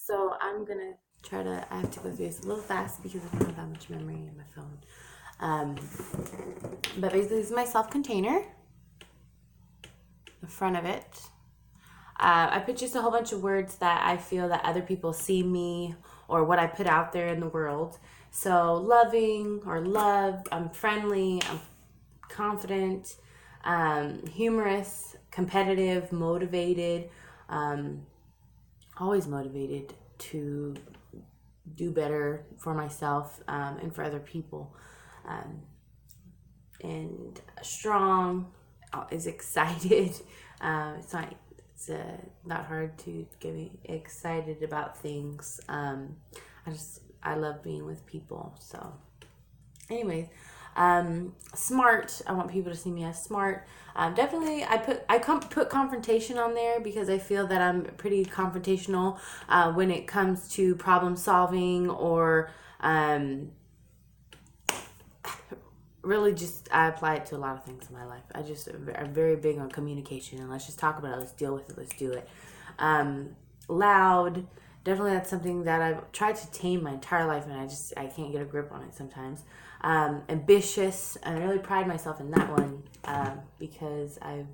So I'm gonna I have to go through this a little fast because I don't have that much memory in my phone. Um, but basically, this is my self container, the front of it. I put just a whole bunch of words that I feel that other people see me or what I put out there in the world. So loving or love, I'm friendly, I'm confident, humorous, competitive, motivated, um, always motivated to do better for myself and for other people. Um, and strong, is excited. It's not hard to get me excited about things. I love being with people. So, anyways, smart. I want people to see me as smart. Definitely, put confrontation on there because I feel that I'm pretty confrontational when it comes to problem solving or really just I apply it to a lot of things in my life. I'm very big on communication and let's just talk about it. Let's deal with it. Let's do it. Loud. Definitely that's something that I've tried to tame my entire life and I can't get a grip on it sometimes. Ambitious. I really pride myself in that one because I've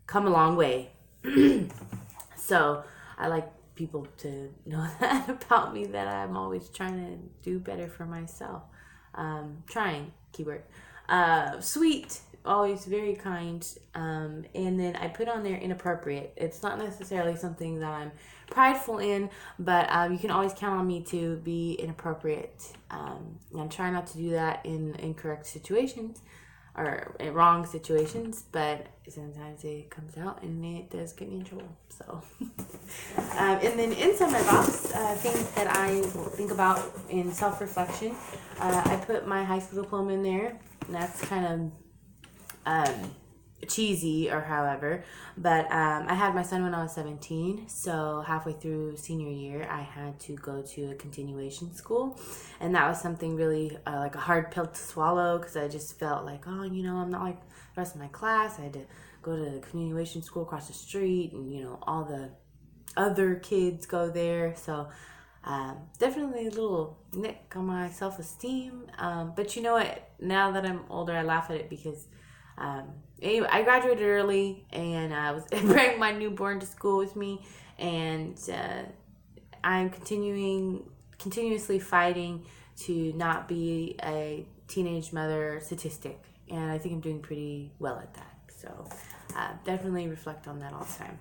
come a long way. So I like people to know that about me, that I'm always trying to do better for myself. Trying, keyword. Sweet, always very kind. And then I put on there inappropriate. It's not necessarily something that I'm prideful in, but you can always count on me to be inappropriate. And try not to do that in incorrect situations or in wrong situations, but sometimes it comes out and it does get me in trouble. So, and then inside my box, things that I think about in self reflection, I put my high school diploma in there. And that's kind of cheesy or however, but I had my son when I was 17, so halfway through senior year I had to go to a continuation school, and that was something really like a hard pill to swallow because I just felt like, oh, I'm not like the rest of my class. I had to go to the continuation school across the street, and all the other kids go there, so definitely a little nick on my self-esteem, but you know what, now that I'm older I laugh at it because anyway, I graduated early and I was bringing my newborn to school with me, and I'm continuously fighting to not be a teenage mother statistic, and I think I'm doing pretty well at that. So definitely reflect on that all the time.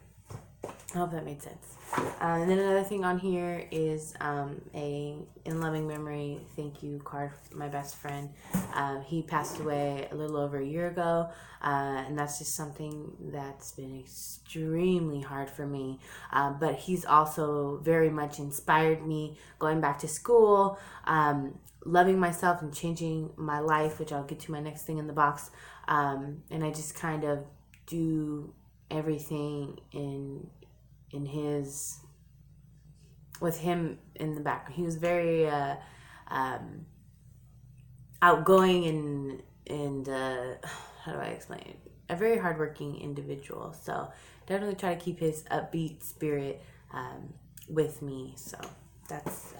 I hope that made sense. And then another thing on here is a in loving memory thank you card from my best friend. He passed away a little over a year ago, and that's just something that's been extremely hard for me. But he's also very much inspired me going back to school, loving myself and changing my life, which I'll get to my next thing in the box. And I just kind of do everything with him in the back. He was very outgoing and how do I explain it? A very hardworking individual. So definitely try to keep his upbeat spirit with me. So that's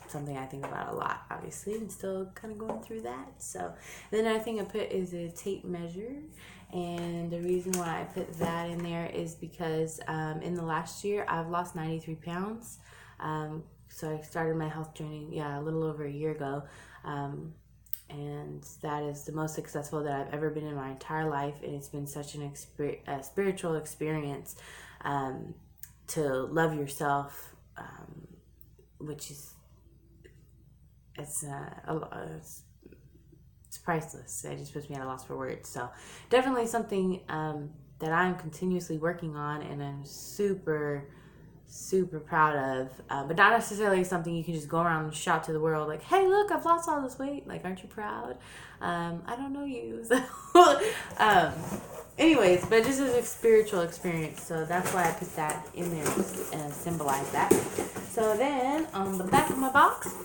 something I think about a lot, obviously, and still kind of going through that. So then another thing I put is a tape measure, and the reason why I put that in there is because in the last year I've lost 93 pounds. So I started my health journey, a little over a year ago, and that is the most successful that I've ever been in my entire life, and it's been such a spiritual experience to love yourself, which is it's priceless. It just puts me at a loss for words. So definitely something that I'm continuously working on, and I'm super proud of, but not necessarily something you can just go around and shout to the world like, hey, look, I've lost all this weight, like, aren't you proud? I don't know you. So anyways, but just as a spiritual experience, so that's why I put that in there to symbolize that. So then on the back of my box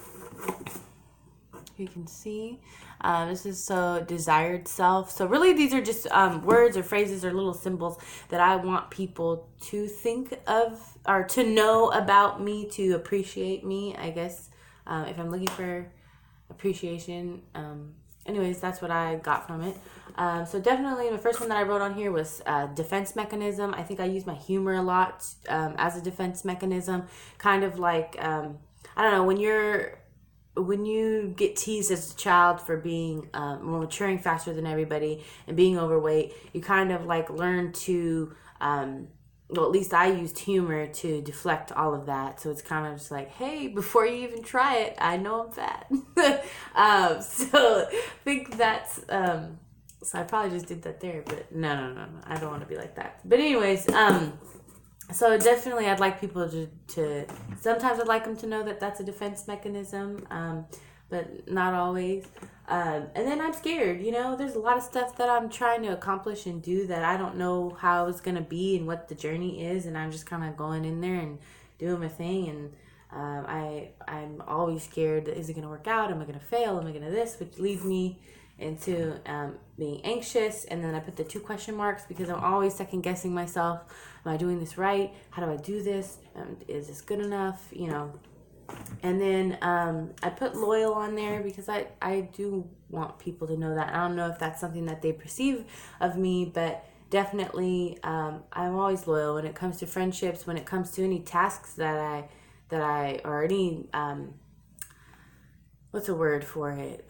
You can see this is so desired self. So really these are just words or phrases or little symbols that I want people to think of or to know about me, to appreciate me, I guess. If I'm looking for appreciation, anyways, that's what I got from it. So definitely the first one that I wrote on here was defense mechanism. I think I use my humor a lot as a defense mechanism, kind of like I don't know, when you get teased as a child for being maturing faster than everybody and being overweight, you kind of like learn to well, at least I used humor to deflect all of that. So it's kind of just like, hey, before you even try it, I know I'm fat. So I think that's so I probably just did that there, but no, I don't want to be like that. But anyways, so definitely I'd like people to sometimes I'd like them to know that that's a defense mechanism, but not always. And then I'm scared, there's a lot of stuff that I'm trying to accomplish and do that I don't know how it's going to be and what the journey is. And I'm just kind of going in there and doing my thing. And I'm always scared. Is it going to work out? Am I going to fail? Am I going to this? Which leads me into being anxious. And then I put the 2 question marks because I'm always second guessing myself. Am I doing this right? How do I do this? Is this good enough? And then I put loyal on there because I do want people to know that. I don't know if that's something that they perceive of me, but definitely I'm always loyal when it comes to friendships, when it comes to any tasks that I or any what's a word for it?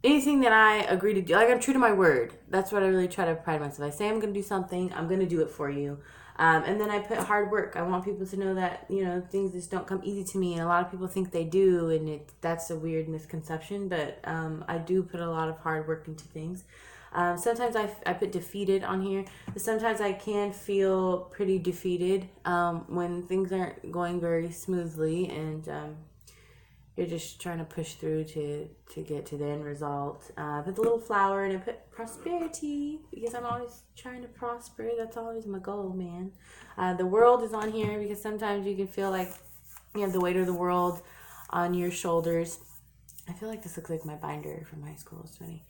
Anything that I agree to do, like I'm true to my word. That's what I really try to pride myself. I say I'm going to do something, I'm going to do it for you. And then I put hard work. I want people to know that, things just don't come easy to me. And a lot of people think they do. And that's a weird misconception. But I do put a lot of hard work into things. Sometimes I put defeated on here. But sometimes I can feel pretty defeated when things aren't going very smoothly. And you're just trying to push through to get to the end result. I put the little flower and I put prosperity because I'm always trying to prosper. That's always my goal, man. The world is on here because sometimes you can feel like you have the weight of the world on your shoulders. I feel like this looks like my binder from high school. It's funny.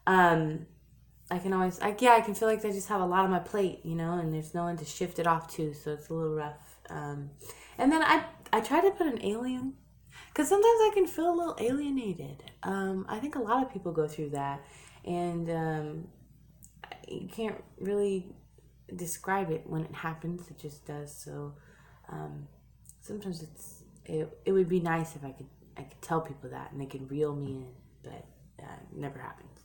I can feel like I just have a lot on my plate, and there's no one to shift it off to, so it's a little rough. And then I try to put an alien. Because sometimes I can feel a little alienated. I think a lot of people go through that. And you can't really describe it when it happens. It just does. So sometimes it would be nice if I could tell people that and they could reel me in. But it never happens.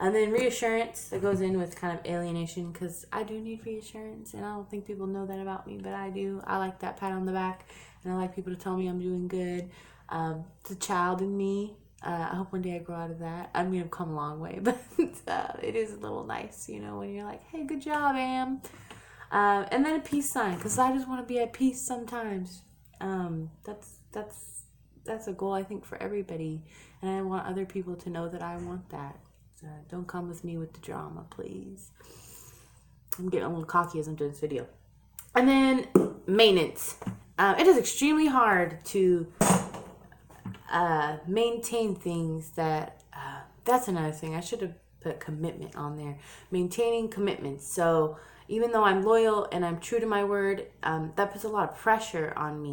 And then reassurance that goes in with kind of alienation because I do need reassurance. And I don't think people know that about me, but I do. I like that pat on the back. And I like people to tell me I'm doing good. It's a child in me. I hope one day I grow out of that. I mean, I've come a long way, but it is a little nice, when you're like, hey, good job, Am. And then a peace sign, because I just want to be at peace sometimes. That's a goal, I think, for everybody. And I want other people to know that I want that. Don't come with me with the drama, please. I'm getting a little cocky as I'm doing this video. And then maintenance. It is extremely hard to maintain things that's another thing. I should have put commitment on there. Maintaining commitments. So even though I'm loyal and I'm true to my word, that puts a lot of pressure on me.